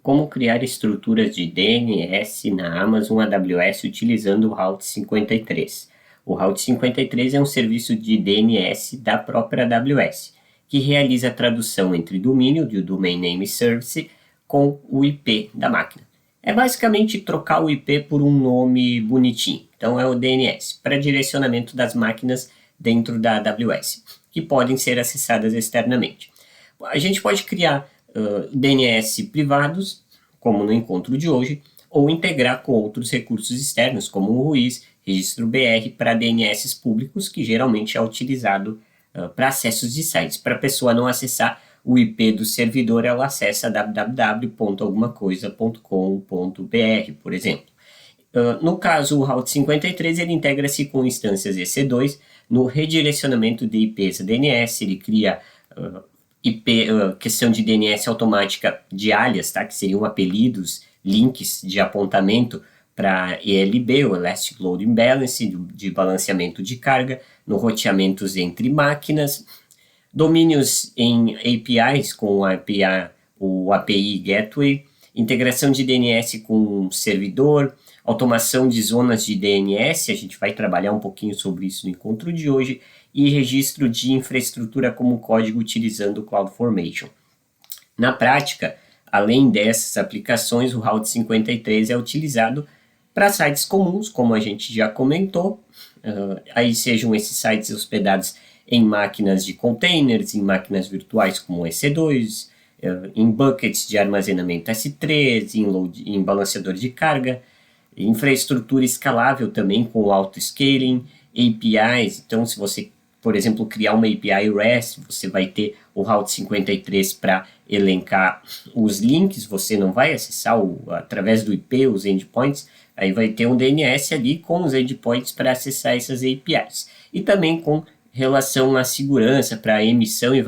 Como criar estruturas de DNS na Amazon AWS utilizando o Route 53. O Route 53 é um serviço de DNS da própria AWS, que realiza a tradução entre domínio de Domain Name Service com o IP da máquina. É basicamente trocar o IP por um nome bonitinho. Então é o DNS, para direcionamento das máquinas dentro da AWS, que podem ser acessadas externamente. A gente pode criar DNS privados, como no encontro de hoje, ou integrar com outros recursos externos, como o RUIS, registro BR, para DNS públicos, que geralmente é utilizado para acessos de sites. Para a pessoa não acessar o IP do servidor, ela acessa www.algumacoisa.com.br, por exemplo. No caso, o Route 53 ele integra-se com instâncias EC2 no redirecionamento de IPs a DNS, ele cria questão de DNS automática de alias, tá? Que seriam apelidos, links de apontamento para ELB, o Elastic Load Balance, de balanceamento de carga, no roteamentos entre máquinas, domínios em APIs com o API Gateway, integração de DNS com servidor, automação de zonas de DNS, a gente vai trabalhar um pouquinho sobre isso no encontro de hoje, e registro de infraestrutura como código utilizando o CloudFormation. Na prática, além dessas aplicações, o Route 53 é utilizado para sites comuns, como a gente já comentou, aí sejam esses sites hospedados em máquinas de containers, em máquinas virtuais como o EC2, em buckets de armazenamento S3, em balanceador de carga, infraestrutura escalável também com auto-scaling, APIs. Então, se você, por exemplo, criar uma API REST, você vai ter o Route 53 para elencar os links, você não vai acessar através do IP os endpoints, aí vai ter um DNS ali com os endpoints para acessar essas APIs. E também com relação à segurança para emissão e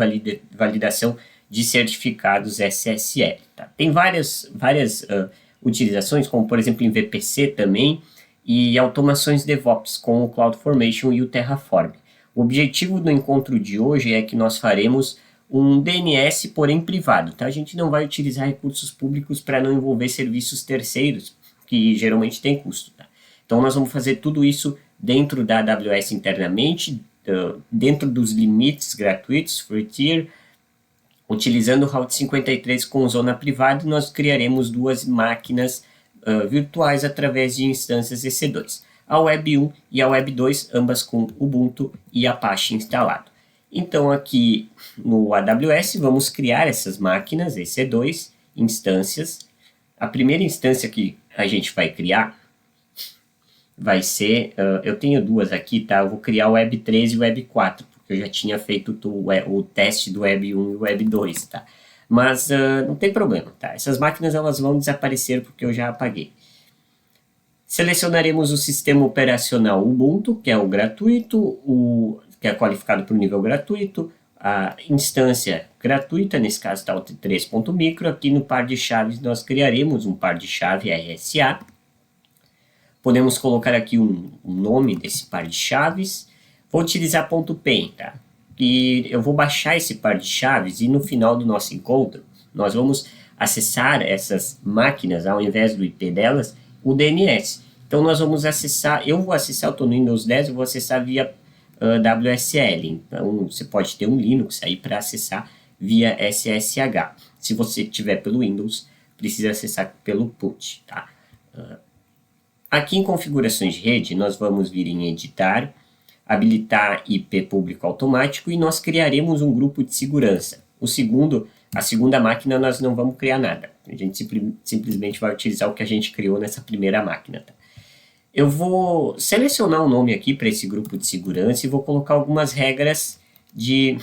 validação de certificados SSL. Tá? Tem várias utilizações, como por exemplo em VPC também, e automações DevOps com o CloudFormation e o Terraform. O objetivo do encontro de hoje é que nós faremos um DNS, porém privado. Tá? A gente não vai utilizar recursos públicos para não envolver serviços terceiros, que geralmente tem custo. Tá? Então nós vamos fazer tudo isso dentro da AWS internamente, dentro dos limites gratuitos, free tier, utilizando o Route 53 com zona privada, nós criaremos duas máquinas virtuais através de instâncias EC2, a Web 1 e a Web 2, ambas com Ubuntu e Apache instalado. Então aqui no AWS vamos criar essas máquinas EC2, instâncias. A primeira instância que a gente vai criar vai ser, eu tenho duas aqui, tá? Eu vou criar o Web 3 e o Web 4, porque eu já tinha feito o teste do Web 1 e o Web 2, tá? Mas não tem problema, tá? Essas máquinas elas vão desaparecer porque eu já apaguei. Selecionaremos o sistema operacional Ubuntu, que é o gratuito, que é qualificado para o nível gratuito, a instância gratuita, nesse caso está o T3.micro. Aqui no par de chaves nós criaremos um par de chave RSA. Podemos colocar aqui um nome desse par de chaves. Vou utilizar .pen, tá? E eu vou baixar esse par de chaves e no final do nosso encontro nós vamos acessar essas máquinas, ao invés do IP delas, o DNS. Então nós vamos acessar, eu vou acessar, eu estou no Windows 10, eu vou acessar via WSL. Então você pode ter um Linux aí para acessar via SSH. Se você tiver pelo Windows, precisa acessar pelo PUT, tá? Aqui em configurações de rede, nós vamos vir em editar, habilitar IP público automático e nós criaremos um grupo de segurança. A segunda máquina nós não vamos criar nada. A gente simplesmente vai utilizar o que a gente criou nessa primeira máquina. Tá? Eu vou selecionar um nome aqui para esse grupo de segurança e vou colocar algumas regras de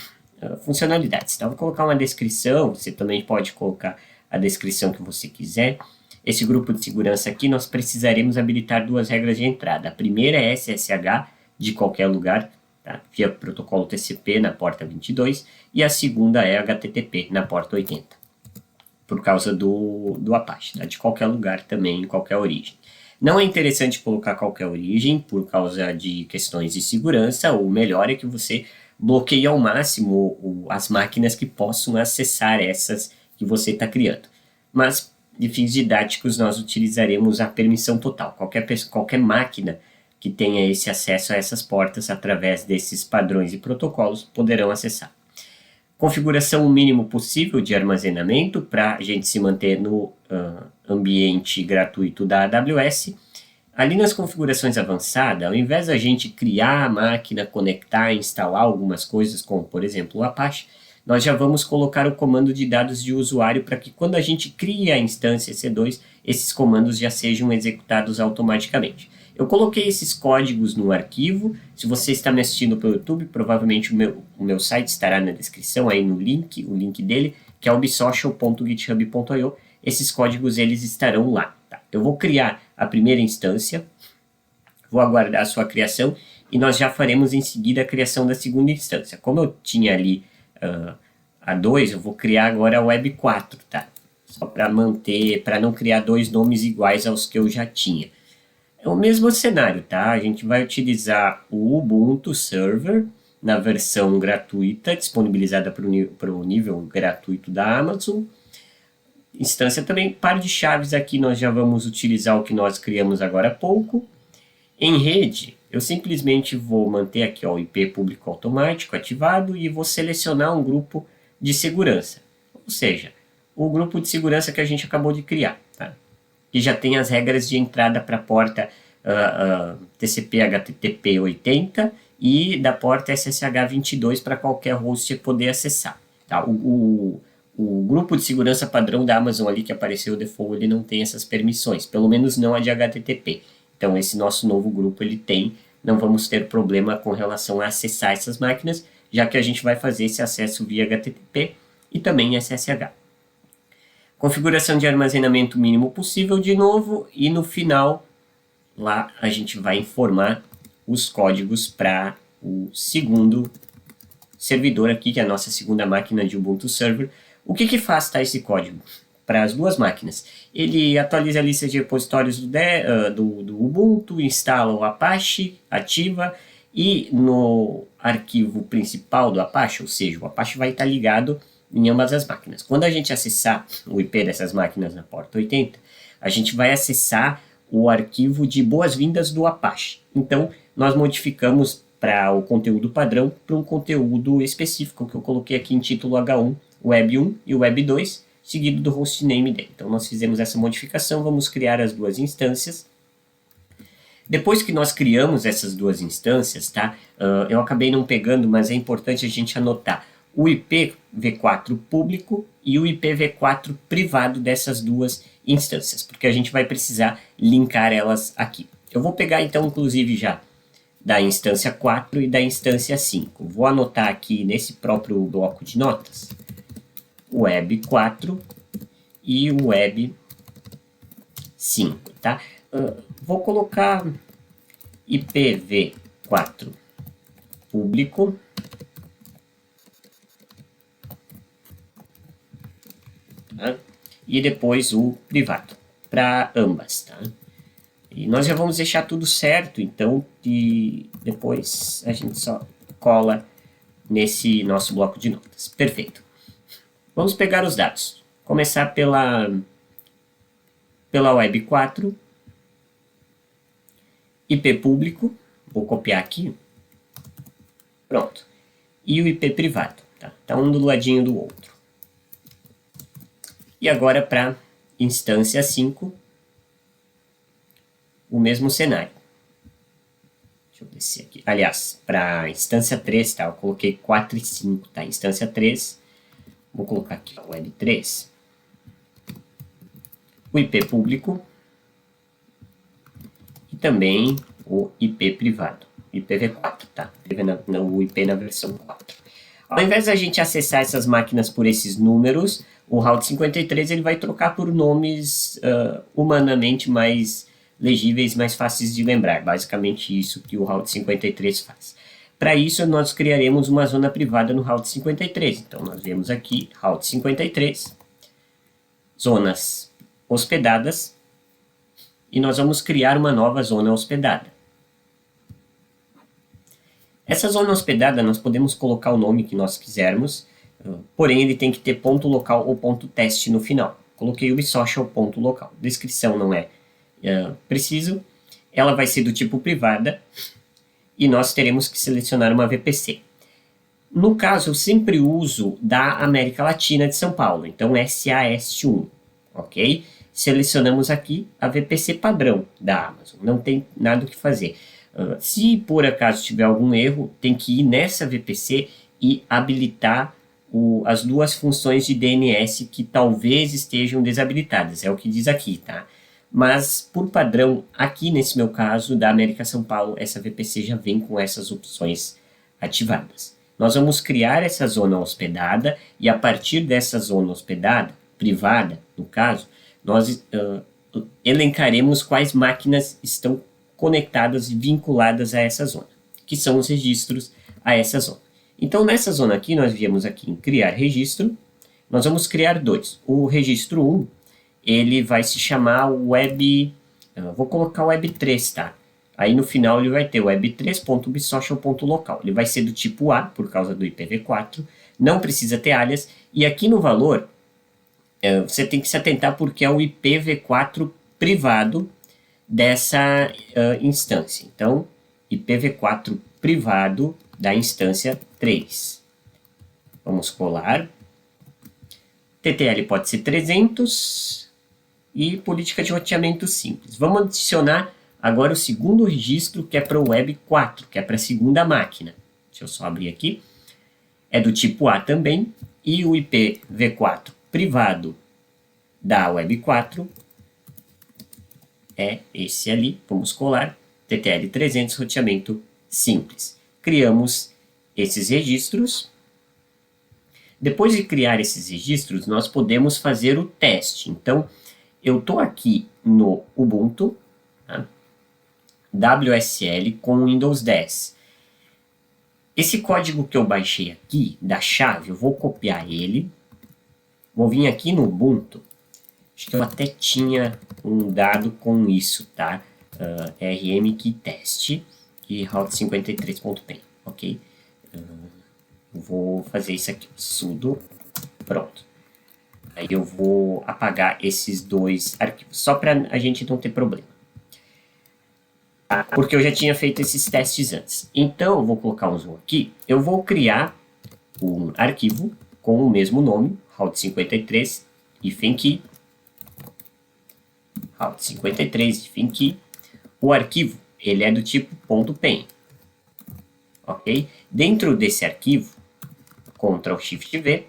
funcionalidades. Tá? Vou colocar uma descrição, você também pode colocar a descrição que você quiser. Esse grupo de segurança aqui, nós precisaremos habilitar duas regras de entrada. A primeira é SSH de qualquer lugar, tá? Via protocolo TCP na porta 22, e a segunda é HTTP na porta 80, por causa do Apache, tá? De qualquer lugar também, em qualquer origem. Não é interessante colocar qualquer origem por causa de questões de segurança, o melhor é que você bloqueie ao máximo as máquinas que possam acessar essas que você está criando. Mas de fins didáticos, nós utilizaremos a permissão total. Qualquer máquina que tenha esse acesso a essas portas através desses padrões e protocolos poderão acessar. Configuração o mínimo possível de armazenamento para a gente se manter no ambiente gratuito da AWS. Ali nas configurações avançadas, ao invés da gente criar a máquina, conectar, instalar algumas coisas, como por exemplo o Apache, nós já vamos colocar o comando de dados de usuário para que quando a gente cria a instância EC2, esses comandos já sejam executados automaticamente. Eu coloquei esses códigos no arquivo. Se você está me assistindo pelo YouTube, provavelmente o meu site estará na descrição, aí no link, o link dele, que é obsocial.github.io. Esses códigos eles estarão lá. Tá? Eu vou criar a primeira instância, vou aguardar a sua criação e nós já faremos em seguida a criação da segunda instância. Como eu tinha ali a 2, eu vou criar agora a Web 4, tá? Só para manter, para não criar dois nomes iguais aos que eu já tinha. É o mesmo cenário, tá? A gente vai utilizar o Ubuntu Server na versão gratuita, disponibilizada para o nível gratuito da Amazon. Instância também, par de chaves aqui, nós já vamos utilizar o que nós criamos agora há pouco. Em rede, eu simplesmente vou manter aqui ó, o IP público automático ativado e vou selecionar um grupo de segurança. Ou seja, o grupo de segurança que a gente acabou de criar, tá? Que já tem as regras de entrada para a porta TCP/HTTP 80 e da porta SSH 22 para qualquer host poder acessar. Tá? O grupo de segurança padrão da Amazon ali que apareceu o default, ele não tem essas permissões, pelo menos não a de HTTP. Então esse nosso novo grupo ele tem, não vamos ter problema com relação a acessar essas máquinas, já que a gente vai fazer esse acesso via HTTP e também SSH. Configuração de armazenamento mínimo possível de novo e no final lá a gente vai informar os códigos para o segundo servidor aqui, que é a nossa segunda máquina de Ubuntu Server. O que faz tá, esse código? Para as duas máquinas. Ele atualiza a lista de repositórios do Ubuntu, instala o Apache, ativa e no arquivo principal do Apache, ou seja, o Apache vai estar ligado em ambas as máquinas. Quando a gente acessar o IP dessas máquinas na porta 80, a gente vai acessar o arquivo de boas-vindas do Apache. Então, nós modificamos para o conteúdo padrão para um conteúdo específico que eu coloquei aqui em título H1, Web 1 e Web 2, seguido do hostname dele. Então, nós fizemos essa modificação, vamos criar as duas instâncias. Depois que nós criamos essas duas instâncias, tá? Eu acabei não pegando, mas é importante a gente anotar o IPv4 público e o IPv4 privado dessas duas instâncias, porque a gente vai precisar linkar elas aqui. Eu vou pegar então, inclusive, já da instância 4 e da instância 5. Vou anotar aqui nesse próprio bloco de notas o Web 4 e o Web 5, tá? Vou colocar IPv4 público tá? E depois o privado para ambas, tá? E nós já vamos deixar tudo certo, então, e depois a gente só cola nesse nosso bloco de notas. Perfeito. Vamos pegar os dados. Começar pela Web 4, IP público, vou copiar aqui, pronto. E o IP privado, tá? Tá um do ladinho do outro. E agora para instância 5, o mesmo cenário. Deixa eu descer aqui. Aliás, para instância 3, tá? Eu coloquei 4 e 5, tá? Instância 3, vou colocar aqui o Web 3. O IP público e também o IP privado, IPv4, tá? O IP na versão 4. Ao invés da gente acessar essas máquinas por esses números, o Route 53 ele vai trocar por nomes humanamente mais legíveis, mais fáceis de lembrar. Basicamente isso que o Route 53 faz. Para isso, nós criaremos uma zona privada no Route 53. Então, nós vemos aqui, Route 53, zonas hospedadas, e nós vamos criar uma nova zona hospedada. Essa zona hospedada, nós podemos colocar o nome que nós quisermos, porém ele tem que ter ponto local ou ponto teste no final. Coloquei ubsocial.local. Descrição não é preciso. Ela vai ser do tipo privada e nós teremos que selecionar uma VPC. No caso, eu sempre uso da América Latina de São Paulo, então SAST1, ok? Selecionamos aqui a VPC padrão da Amazon, não tem nada o que fazer. Se por acaso tiver algum erro, tem que ir nessa VPC e habilitar as duas funções de DNS que talvez estejam desabilitadas, é o que diz aqui, tá? Mas, por padrão, aqui nesse meu caso, da América São Paulo, essa VPC já vem com essas opções ativadas. Nós vamos criar essa zona hospedada e a partir dessa zona hospedada, privada, no caso, nós elencaremos quais máquinas estão conectadas e vinculadas a essa zona, que são os registros a essa zona. Então, nessa zona aqui, nós viemos aqui em criar registro, nós vamos criar dois. O registro 1, ele vai se chamar web, vou colocar web 3, tá? Aí no final ele vai ter web3.ubsocial.local. Ele vai ser do tipo A, por causa do IPv4, não precisa ter alias, e aqui no valor, você tem que se atentar porque é o IPv4 privado dessa instância. Então, IPv4 privado da instância 3. Vamos colar. TTL pode ser 300 e política de roteamento simples. Vamos adicionar agora o segundo registro, que é para o Web 4, que é para a segunda máquina. Deixa eu só abrir aqui. É do tipo A também, e o IPv4 privado da Web 4 é esse ali. Vamos colar. TTL 300, roteamento simples. Criamos esses registros. Depois de criar esses registros, nós podemos fazer o teste. Então, eu estou aqui no Ubuntu, tá? WSL com Windows 10. Esse código que eu baixei aqui, da chave, eu vou copiar ele. Vou vir aqui no Ubuntu. Acho que eu até tinha um dado com isso, tá? RM key test e route53.pem, ok? Vou fazer isso aqui, sudo, pronto. Aí eu vou apagar esses dois arquivos, só para a gente não ter problema. Porque eu já tinha feito esses testes antes. Então, eu vou colocar um zoom aqui. Eu vou criar um arquivo com o mesmo nome, route53, key, route53, key. O arquivo, ele é do tipo .pem, ok? Dentro desse arquivo, Ctrl+Shift+V,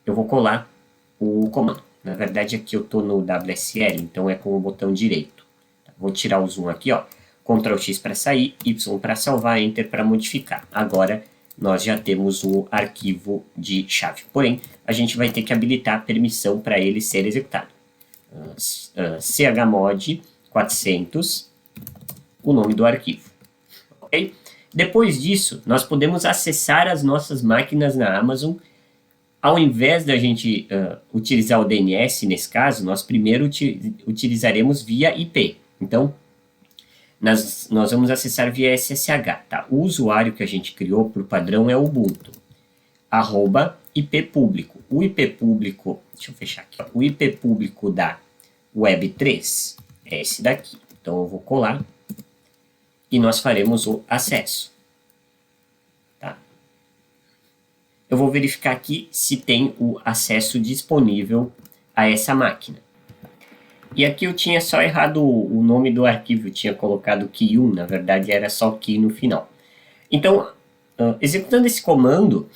eu vou colar o comando. Na verdade, aqui eu estou no WSL, então é com o botão direito. Vou tirar o zoom aqui, ó. Ctrl+X para sair, Y para salvar, Enter para modificar. Agora, nós já temos o arquivo de chave. Porém, a gente vai ter que habilitar a permissão para ele ser executado. chmod 400, o nome do arquivo. Ok? Depois disso, nós podemos acessar as nossas máquinas na Amazon. Ao invés da gente utilizar o DNS, nesse caso, nós primeiro utilizaremos via IP. Então, nós vamos acessar via SSH. Tá? O usuário que a gente criou por padrão é o Ubuntu. @IP público. O IP público, deixa eu fechar aqui. Ó, o IP público da Web3 é esse daqui. Então, eu vou colar e nós faremos o acesso. Eu vou verificar aqui se tem o acesso disponível a essa máquina. E aqui eu tinha só errado o nome do arquivo, eu tinha colocado key1, na verdade era só key no final. Então, executando esse comando,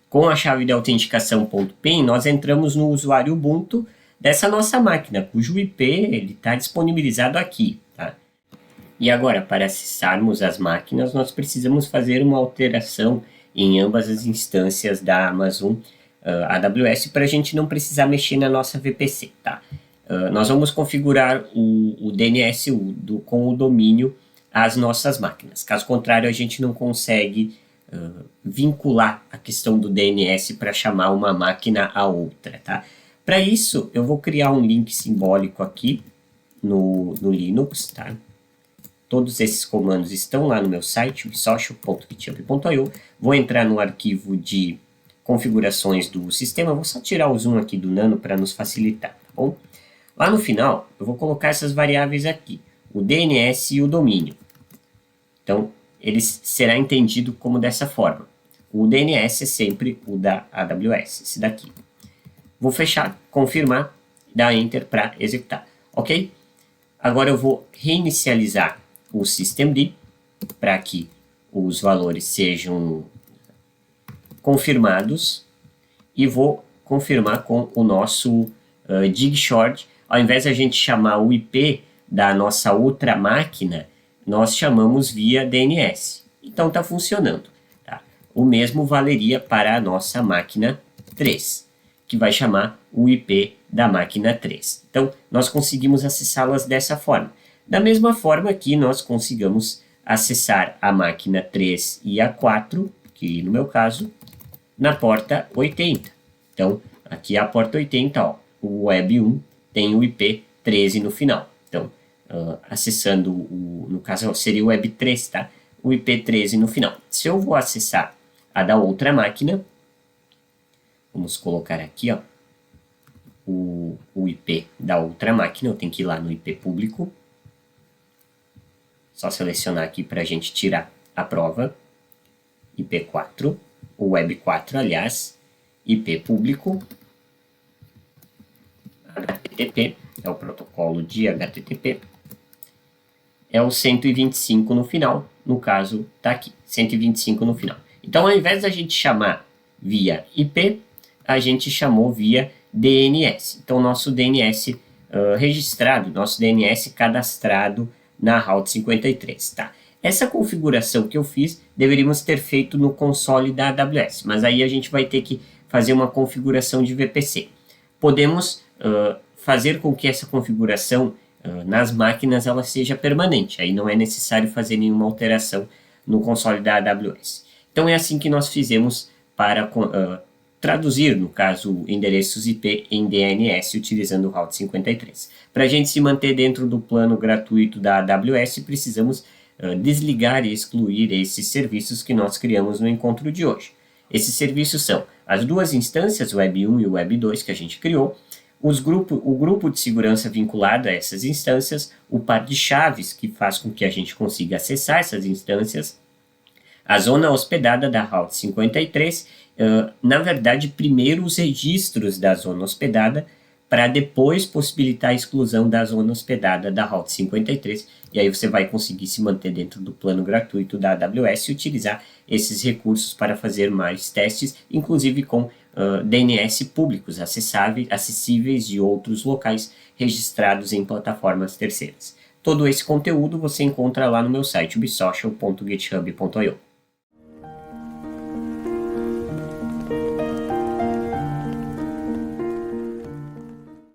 com a chave de autenticação .pem, nós entramos no usuário Ubuntu dessa nossa máquina, cujo IP está disponibilizado aqui. Tá? E agora, para acessarmos as máquinas, nós precisamos fazer uma alteração em ambas as instâncias da Amazon AWS para a gente não precisar mexer na nossa VPC. Tá? Nós vamos configurar o DNS com o domínio às nossas máquinas. Caso contrário, a gente não consegue vincular a questão do DNS para chamar uma máquina a outra. Tá? Para isso, eu vou criar um link simbólico aqui no Linux. Tá? Todos esses comandos estão lá no meu site, ubsocial.github.io. Vou entrar no arquivo de configurações do sistema. Eu vou só tirar o zoom aqui do Nano para nos facilitar, tá bom? Lá no final, eu vou colocar essas variáveis aqui, o DNS e o domínio. Então, ele será entendido como dessa forma. O DNS é sempre o da AWS, esse daqui. Vou fechar, confirmar, dar Enter para executar, ok? Agora eu vou reinicializar o systemd para que os valores sejam confirmados e vou confirmar com o nosso Digshort. Ao invés de a gente chamar o IP da nossa outra máquina, nós chamamos via DNS. Então está funcionando. Tá? O mesmo valeria para a nossa máquina 3, que vai chamar o IP da máquina 3. Então nós conseguimos acessá-las dessa forma. Da mesma forma que nós consigamos acessar a máquina 3 e a 4, que no meu caso, na porta 80. Então, aqui é a porta 80, ó, o Web 1 tem o IP 13 no final. Então, acessando, no caso seria o Web 3, tá? O IP 13 no final. Se eu vou acessar a da outra máquina, vamos colocar aqui, ó, o IP da outra máquina, eu tenho que ir lá no IP público. Só selecionar aqui para a gente tirar a prova. IP4, o Web 4, aliás, IP público, HTTP, é o protocolo de HTTP, é o 125 no final, no caso está aqui, 125 no final. Então, ao invés da gente chamar via IP, a gente chamou via DNS. Então, nosso DNS registrado, nosso DNS cadastrado na Route 53, tá? Essa configuração que eu fiz, deveríamos ter feito no console da AWS, mas aí a gente vai ter que fazer uma configuração de VPC. Podemos fazer com que essa configuração nas máquinas ela seja permanente, aí não é necessário fazer nenhuma alteração no console da AWS. Então é assim que nós fizemos para traduzir, no caso, endereços IP em DNS utilizando o Route 53. Para a gente se manter dentro do plano gratuito da AWS, precisamos desligar e excluir esses serviços que nós criamos no encontro de hoje. Esses serviços são as duas instâncias, o Web 1 e o Web 2 que a gente criou, o grupo de segurança vinculado a essas instâncias, o par de chaves que faz com que a gente consiga acessar essas instâncias, a zona hospedada da Route 53, na verdade, primeiro os registros da zona hospedada, para depois possibilitar a exclusão da zona hospedada da Route 53, e aí você vai conseguir se manter dentro do plano gratuito da AWS e utilizar esses recursos para fazer mais testes, inclusive com DNS públicos acessíveis de outros locais registrados em plataformas terceiras. Todo esse conteúdo você encontra lá no meu site ubsocial.github.io.